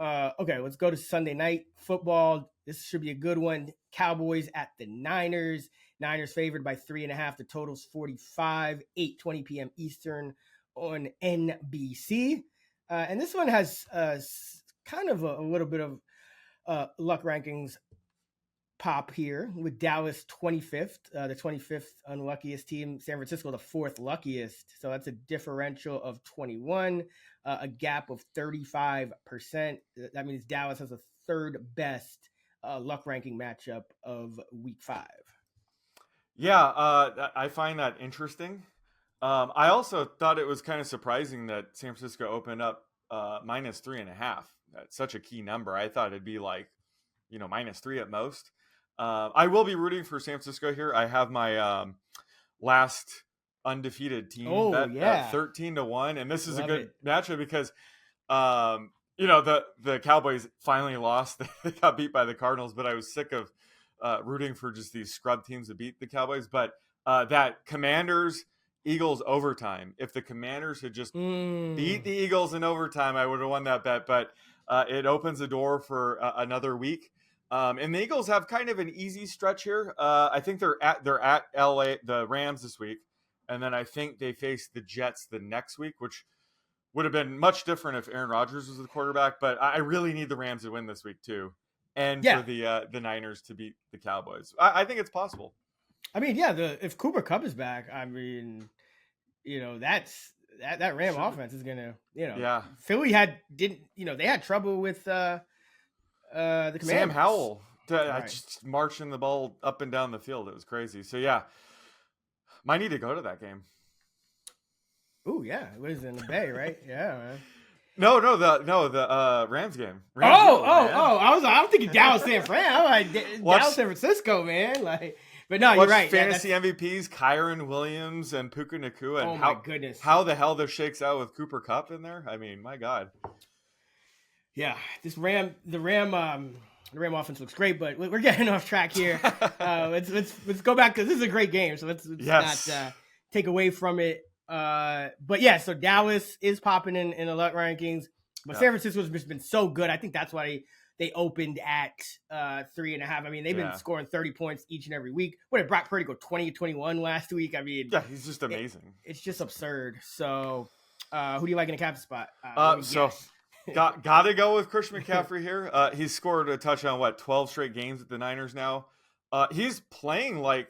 Okay, let's go to Sunday night football. This should be a good one. Cowboys at the Niners. Niners favored by 3.5. The total's 45, 8:20 p.m. Eastern on NBC. And this one has kind of a little bit of luck rankings pop here with Dallas 25th, the 25th unluckiest team, San Francisco the 4th luckiest. So that's a differential of 21, a gap of 35%. That means Dallas has the third best luck ranking matchup of week 5. Yeah, I find that interesting. I also thought it was kind of surprising that San Francisco opened up minus 3.5. That's such a key number. I thought it'd be like, minus 3 at most. I will be rooting for San Francisco here. I have my last undefeated team bet at 13-1, and this is a good matchup because the Cowboys finally lost. They got beat by the Cardinals, but I was sick of rooting for just these scrub teams to beat the Cowboys. But that Commanders Eagles overtime, if the Commanders had just beat the Eagles in overtime, I would have won that bet. But it opens the door for another week. And the Eagles have kind of an easy stretch here. I think they're at LA, the Rams this week, and then I think they face the Jets the next week, which would have been much different if Aaron Rodgers was the quarterback. But I really need the Rams to win this week too, and for the Niners to beat the Cowboys. I think it's possible. I mean, if Cooper Kupp is back, I mean, that's that Ram offense is gonna, Philly they had trouble with the Commanders. Sam Howell just marching the ball up and down the field. It was crazy. So might need to go to that game. Oh yeah, it was in the Bay, right? Yeah, man. No, the Rams game. I'm thinking Dallas San Fran. I'm like Dallas San Francisco, man. But no, you're right. Fantasy MVPs, Kyron Williams and Puka Nacua. And my goodness, how the hell this shakes out with Cooper Kupp in there? I mean, my God. Yeah, the Ram offense looks great, but we're getting off track here. Let's go back because this is a great game. So let's not take away from it. So Dallas is popping in the luck rankings, but San Francisco's just been so good. I think that's why they opened at 3.5. I mean, they've been scoring 30 points each and every week. What did Brock Purdy go 20-21 last week? I mean, he's just amazing. It's just absurd. So, who do you like in the captain spot? Gotta go with Christian McCaffrey here. He's scored a touchdown, 12 straight games with the Niners now. He's playing like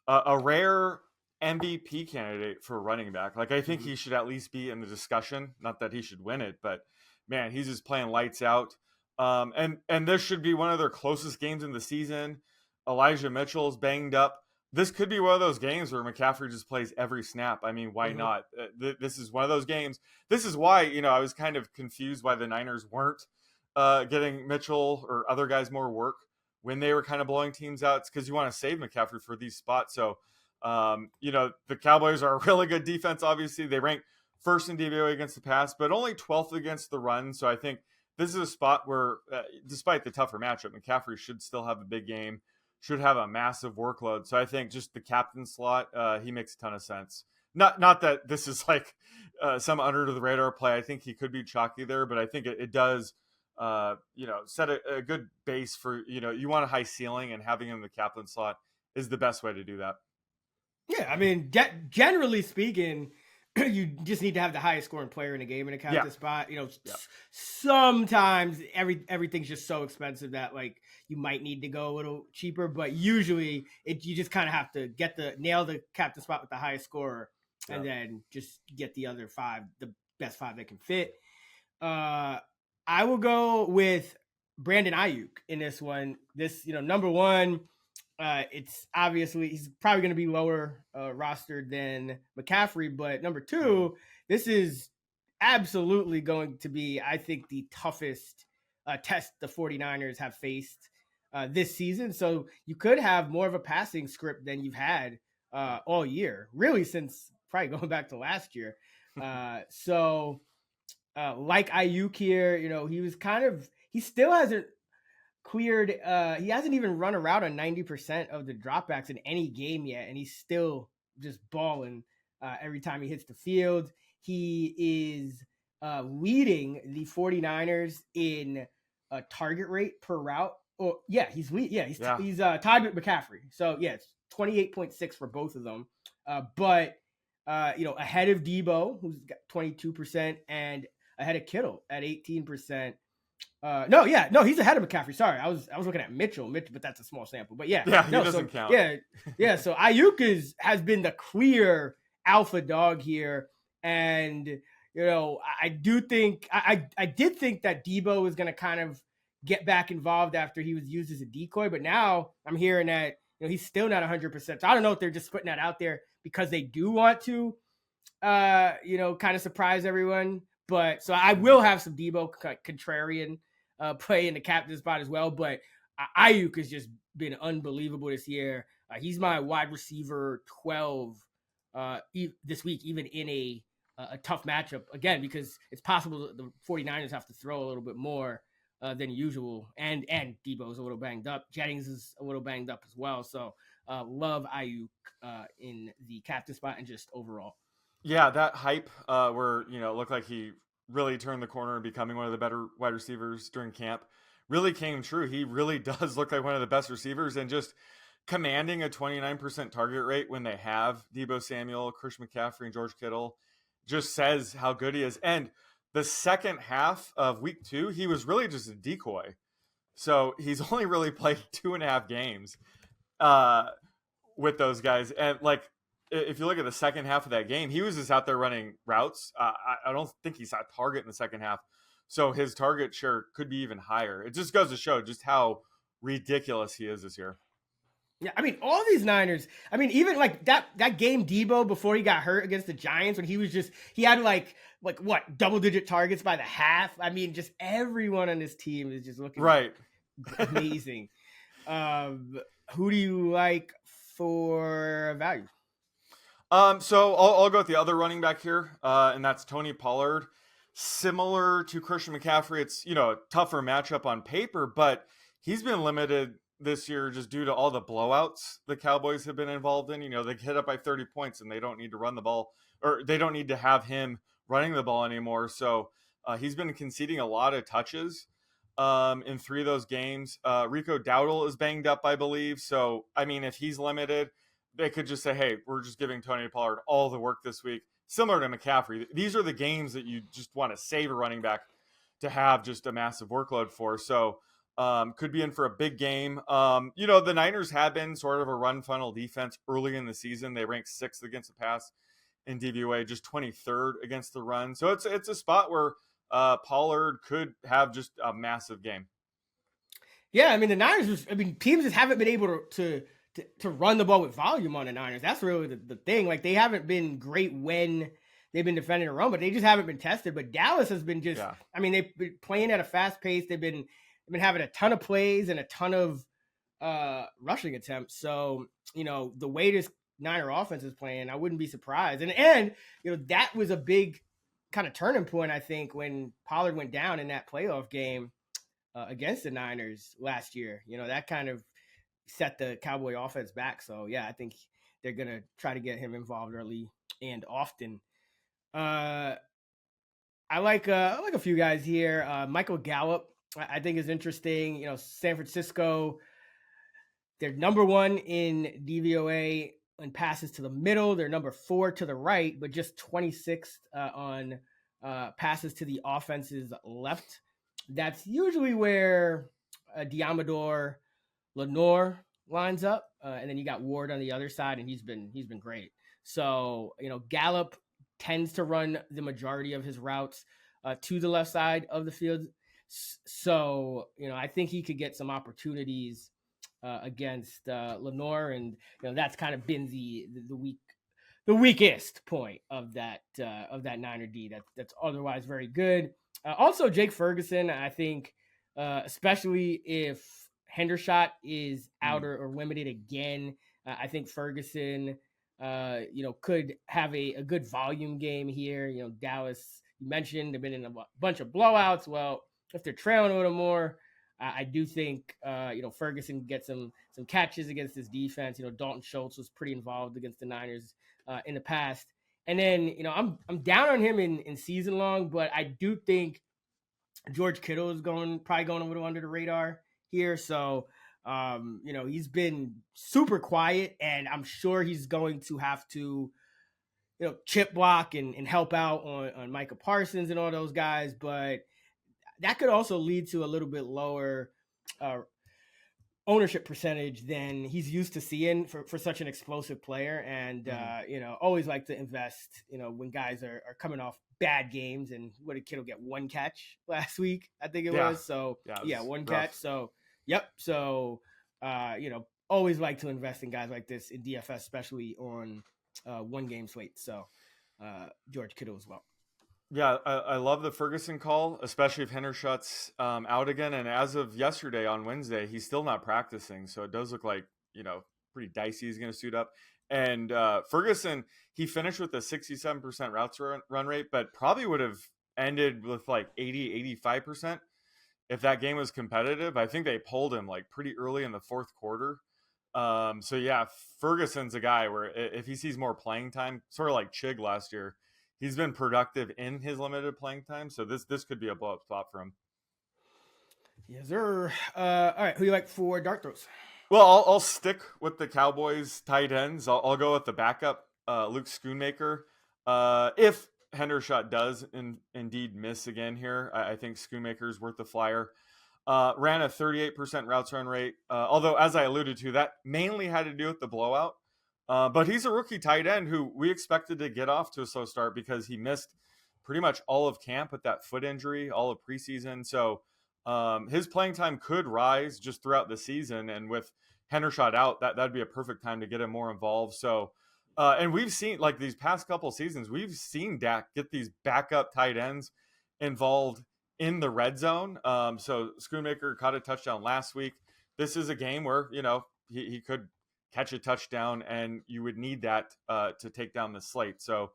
a rare MVP candidate for running back. Like, I think he should at least be in the discussion. Not that he should win it, but man, he's just playing lights out. And this should be one of their closest games in the season. Elijah Mitchell's banged up. This could be one of those games where McCaffrey just plays every snap. I mean, why not? This is one of those games. This is why, I was kind of confused why the Niners weren't getting Mitchell or other guys more work when they were kind of blowing teams out. It's because you want to save McCaffrey for these spots. So, the Cowboys are a really good defense, obviously. They rank first in DVOA against the pass, but only 12th against the run. So I think this is a spot where, despite the tougher matchup, McCaffrey should still have a big game. Should have a massive workload. So I think just the captain slot, he makes a ton of sense. Not that this is like some under the radar play. I think he could be chalky there, but I think it does, set a good base for, you want a high ceiling, and having him in the captain slot is the best way to do that. Yeah, I mean, generally speaking, you just need to have the highest scoring player in the game in a captain spot. Sometimes everything's just so expensive that you might need to go a little cheaper, but usually you just kind of have to nail the captain spot with the highest scorer, and then just get the other 5, the best 5 that can fit. I will go with Brandon Ayuk in this one. This, number one, it's obviously he's probably going to be lower rostered than McCaffrey, but number 2, this is absolutely going to be, I think, the toughest test the 49ers have faced this season. So you could have more of a passing script than you've had all year, really, since probably going back to last year. Like Ayuk here, he still hasn't cleared. He hasn't even run a route on 90% of the dropbacks in any game yet, and he's still just balling every time he hits the field. He is leading the 49ers in target rate per route. Oh, yeah, he's tied with McCaffrey. So yeah, it's 28.6 for both of them. But ahead of Debo, who's got 22%, and ahead of Kittle at 18%. He's ahead of McCaffrey. Sorry, I was looking at Mitchell, but that's a small sample. But yeah, he doesn't count. Yeah. So Ayuk has been the clear alpha dog here, and I do think I did think that Debo was going to kind of get back involved after he was used as a decoy, but now I'm hearing that he's still not 100%. So I don't know if they're just putting that out there because they do want to, kind of surprise everyone. But so I will have some Debo contrarian play in the captain spot as well. But Ayuk has just been unbelievable this year. He's my wide receiver 12 this week, even in a tough matchup, again, because it's possible that the 49ers have to throw a little bit more than usual. And Debo's a little banged up. Jennings is a little banged up as well. So love Ayuk in the captain spot and just overall. Yeah, that hype where, it looked like he really turned the corner and becoming one of the better wide receivers during camp really came true. He really does look like one of the best receivers, and just commanding a 29% target rate when they have Debo Samuel, Christian McCaffrey, and George Kittle just says how good he is. And the second half of week 2, he was really just a decoy. So he's only really played 2.5 games with those guys. And if you look at the second half of that game, he was just out there running routes. I don't think he saw a target in the second half. So his target share could be even higher. It just goes to show just how ridiculous he is this year. Yeah, I mean, all these Niners, I mean, even like that game Debo before he got hurt against the Giants, when he had like what, double-digit targets by the half. I mean, just everyone on this team is just looking amazing. Who do you like for value? So I'll go with the other running back here, and that's Tony Pollard. Similar to Christian McCaffrey, it's a tougher matchup on paper, but he's been limited this year just due to all the blowouts the Cowboys have been involved in. They hit up by 30 points and they don't need to run the ball, or they don't need to have him running the ball anymore. So he's been conceding a lot of touches in 3 of those games. Rico Dowdle is banged up, I believe. So, I mean, if he's limited, they could just say, hey, we're just giving Tony Pollard all the work this week. Similar to McCaffrey, these are the games that you just want to save a running back to have just a massive workload for. So could be in for a big game. The Niners have been sort of a run funnel defense early in the season. They ranked 6th against the pass in DVOA, just 23rd against the run. So it's a spot where Pollard could have just a massive game. Yeah, I mean, the Niners, teams just haven't been able to run the ball with volume on the Niners. That's really the thing. Like, they haven't been great when they've been defending a run, but they just haven't been tested. But Dallas has been just, I mean, they've been playing at a fast pace. They've been having a ton of plays and a ton of rushing attempts. So, the way this Niner offense is playing, I wouldn't be surprised. And that was a big kind of turning point, I think, when Pollard went down in that playoff game against the Niners last year. That kind of set the Cowboy offense back. So, yeah, I think they're going to try to get him involved early and often. I like a few guys here. Michael Gallup, I think, is interesting. San Francisco, they're number 1 in DVOA and passes to the middle. They're number 4 to the right, but just 26th on passes to the offense's left. That's usually where Diamador Lenore lines up, and then you got Ward on the other side, and he's been great. So Gallup tends to run the majority of his routes to the left side of the field. So I think he could get some opportunities against Lenore, and that's kind of been the weakest point of that Niner D. That's otherwise very good. Also, Jake Ferguson, I think, especially if Hendershot is out or limited again, I think Ferguson, could have a good volume game here. Dallas, you mentioned, they've been in a bunch of blowouts. Well, if they're trailing a little more, I do think, Ferguson gets some catches against this defense. Dalton Schultz was pretty involved against the Niners in the past. And then, I'm down on him in season long, but I do think George Kittle is probably going a little under the radar here. So, he's been super quiet, and I'm sure he's going to have to, chip block and help out on Micah Parsons and all those guys. But that could also lead to a little bit lower ownership percentage than he's used to seeing for such an explosive player. And, always like to invest, when guys are coming off bad games. And what did Kittle get? One catch last week, I think it was. So, one catch. So, yep. So, always like to invest in guys like this in DFS, especially on one game slate. So, George Kittle as well. Yeah, I love the Ferguson call, especially if Hendershot's out again. And as of yesterday on Wednesday, he's still not practicing. So it does look like, pretty dicey he's going to suit up. And Ferguson, he finished with a 67% routes run rate, but probably would have ended with like 80, 85% if that game was competitive. I think they pulled him like pretty early in the fourth quarter. So yeah, Ferguson's a guy where if he sees more playing time, sort of like Chig last year, he's been productive in his limited playing time, so this could be a blow-up spot for him. Yes, sir. All right, who you like for dart throws? Well, I'll stick with the Cowboys tight ends. I'll go with the backup, Luke Schoonmaker. If Hendershot does indeed miss again here, I think Schoonmaker's worth the flyer. Ran a 38% routes run rate, although, as I alluded to, that mainly had to do with the blowout. But he's a rookie tight end who we expected to get off to a slow start because he missed pretty much all of camp with that foot injury, all of preseason. So his playing time could rise just throughout the season. And with Hendershot out, that'd be a perfect time to get him more involved. So, and we've seen, like, these past couple seasons, we've seen Dak get these backup tight ends involved in the red zone. So Schoonmaker caught a touchdown last week. This is a game where, he could catch a touchdown, and you would need that to take down the slate. So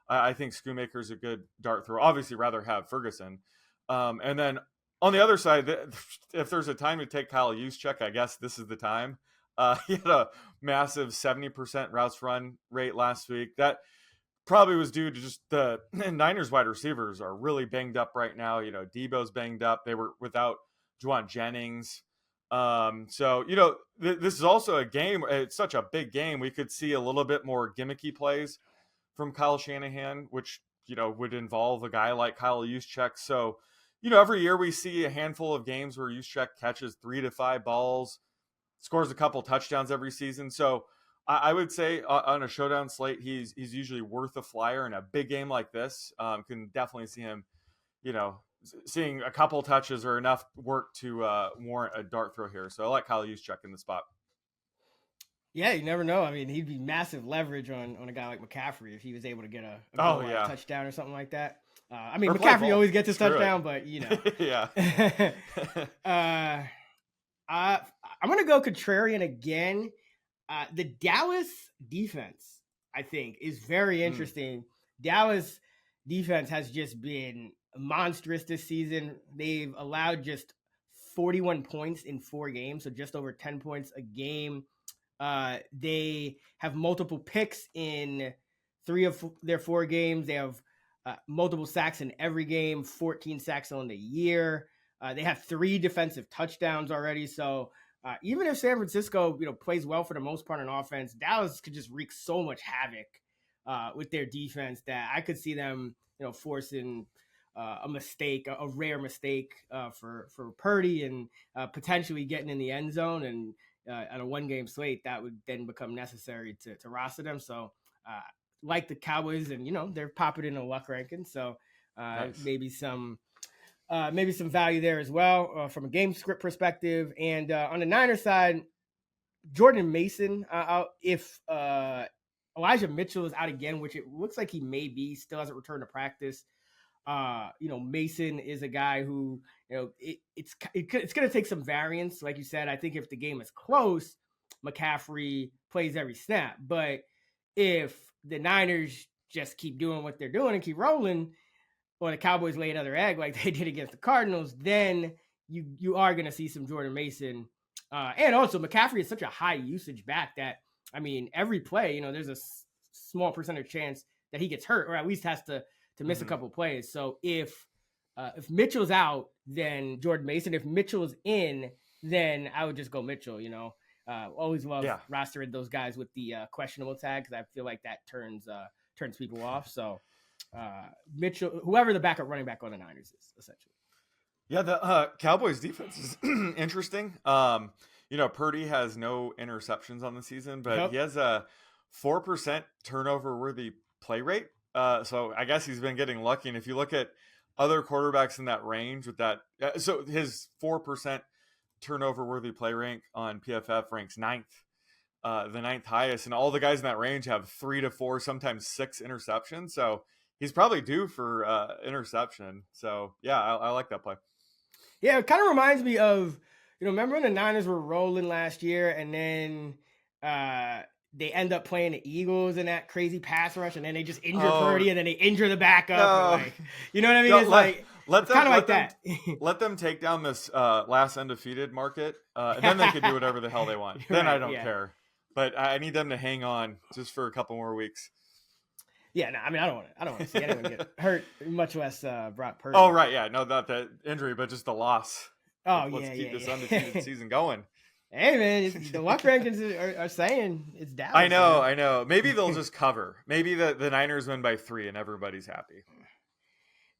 I think Schoonmaker is a good dart throw. Obviously, rather have Ferguson. And then on the other side, if there's a time to take Kyle Juszczyk, I guess this is the time. He had a massive 70% routes run rate last week. That probably was due to just the Niners wide receivers are really banged up right now. Debo's banged up. They were without Juwan Jennings. So, this is also a game. It's such a big game. We could see a little bit more gimmicky plays from Kyle Shanahan, which, would involve a guy like Kyle Juszczyk. So, every year we see a handful of games where Juszczyk catches 3 to 5 balls, scores a couple touchdowns every season. So I would say on a showdown slate, he's usually worth a flyer. In a big game like this, can definitely see him, seeing a couple touches or enough work to warrant a dart throw here. So I like Kyle Juszczyk in the spot. Yeah, you never know. I mean, he'd be massive leverage on a guy like McCaffrey if he was able to get a touchdown or something like that. McCaffrey always gets his touchdown, but yeah. I'm going to go contrarian again. The Dallas defense, I think, is very interesting. Dallas defense has just been monstrous this season. They've allowed just 41 points in 4 games, so just over 10 points a game. They have multiple picks in 3 of their 4 games. They have multiple sacks in every game, 14 sacks on the year. They have 3 defensive touchdowns already. So even if San Francisco, plays well for the most part on offense, Dallas could just wreak so much havoc with their defense that I could see them, forcing a mistake, a rare mistake for Purdy, and potentially getting in the end zone. And on a 1-game slate, that would then become necessary to roster them. So like the Cowboys, and they're popping in a luck ranking. So Nice. maybe some value there as well from a game script perspective. And on the Niners side, Jordan Mason, if Elijah Mitchell is out again, which it looks like he may be, still hasn't returned to practice. Mason is a guy who, it's going to take some variance. Like you said, I think if the game is close, McCaffrey plays every snap. But if the Niners just keep doing what they're doing and keep rolling, or the Cowboys lay another egg like they did against the Cardinals, then you are going to see some Jordan Mason. And also McCaffrey is such a high usage back that, every play, there's a small percentage chance that he gets hurt, or at least has to miss a couple plays. So if Mitchell's out, then Jordan Mason. If Mitchell's in, then I would just go Mitchell. Always love rostering those guys with the questionable tag, because I feel like that turns people off. So Mitchell, whoever the backup running back on the Niners is, essentially. Yeah, the Cowboys defense is interesting. Purdy has no interceptions on the season, but he has a 4% turnover worthy play rate. So I guess he's been getting lucky. And if you look at other quarterbacks in that range with that, so his 4% turnover worthy play rank on PFF ranks 9th, the 9th highest. And all the guys in that range have 3 to 4, sometimes 6 interceptions. So he's probably due for interception. So yeah, I like that play. Yeah, it kind of reminds me of, remember when the Niners were rolling last year, and then they end up playing the Eagles in that crazy pass rush, and then they just injure Purdy, and then they injure the backup. No. And you know what I mean? It's kind of like that. Let them take down this last undefeated market, and then they can do whatever the hell they want. Then I don't care. But I need them to hang on just for a couple more weeks. Yeah, no, I mean, I don't want to see anyone get hurt, much less Brock Purdy. Oh, right, yeah. No, not the injury, but just the loss. Oh, Let's keep this undefeated season going. Hey, man, the luck rankings are saying it's down. I know. Maybe they'll just cover. Maybe the Niners win by 3 and everybody's happy.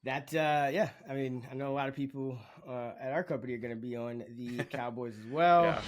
I mean, I know a lot of people at our company are going to be on the Cowboys as well. Yeah.